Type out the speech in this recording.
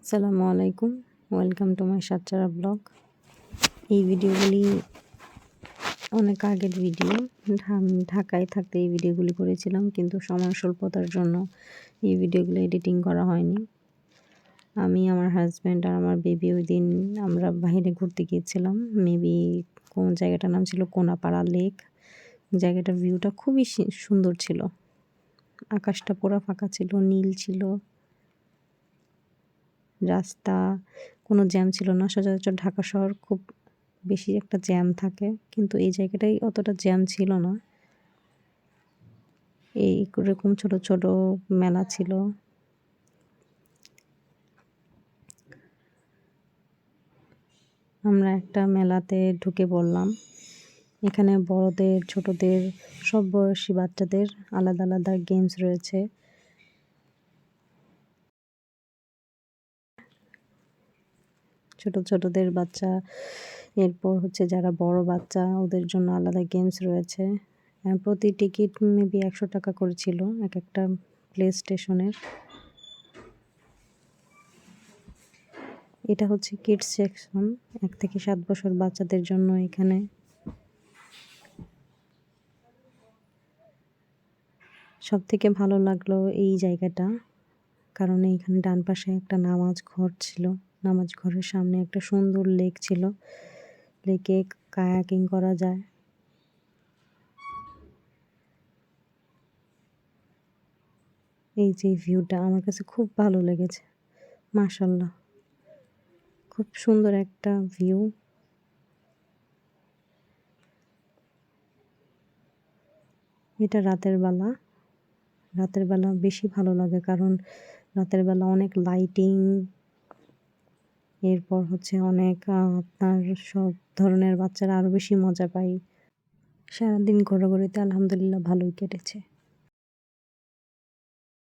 আসসালামু আলাইকুম, welcome to my সাতচারা blog. এই ভিডিওগুলি অনেক আগের ভিডিও। আমি ঢাকায় থাকতে এই ভিডিওগুলি করেছিলাম, কিন্তু সময় স্বল্পতার জন্য এই ভিডিওগুলো এডিটিং করা হয়নি। আমি, আমার হাজব্যান্ড আর আমার বেবি ওই দিন আমরা বাইরে ঘুরতে গিয়েছিলাম। মেবি কোন জায়গাটার নাম ছিল কোনাপাড়া লেক। জায়গাটার ভিউটা খুবই সুন্দর ছিল। আকাশটা পুরো ফাঁকা ছিল, নীল ছিল, রাস্তা কোনো জ্যাম ছিল না। সচরাচর ঢাকা শহর খুব বেশি একটা জ্যাম থাকে, কিন্তু এই জায়গাটাই অতটা জ্যাম ছিল না। এইরকম ছোট ছোট মেলা ছিল। আমরা একটা মেলাতে ঢুকে পড়লাম। এখানে বড়দের, ছোটদের, সব বয়সী বাচ্চাদের আলাদা আলাদা গেমস রয়েছে। ছোটদের বাচ্চা, এরপর হচ্ছে যারা বড় বাচ্চা ওদের জন্য আলাদা গেমস রয়েছে। প্রতি টিকিট মেবি 100 টাকা করে ছিল এক একটা প্লে স্টেশনের। এটা হচ্ছে কিডস সেকশন, 1 থেকে 7 বছর বাচ্চাদের জন্য। এখানে সব থেকে ভালো লাগলো এই জায়গাটা, কারণ এইখানে ডান পাশে একটা নামাজ ঘর ছিল। নামাজ ঘরের সামনে একটা সুন্দর লেক ছিল। লেকে কায়াকিং করা যায়। এই যে ভিউটা আমার কাছে খুব ভালো লেগেছে, মাশাআল্লাহ, খুব সুন্দর একটা ভিউ। এটা রাতের বেলা বেশি ভালো লাগে, কারণ রাতের বেলা অনেক লাইটিং, এরপর হচ্ছে অনেক আপনার সব ধরনের বাচ্চারা আরও বেশি মজা পায়। সারাদিন ঘোরাঘুরিতে আলহামদুলিল্লাহ ভালোই কেটেছে।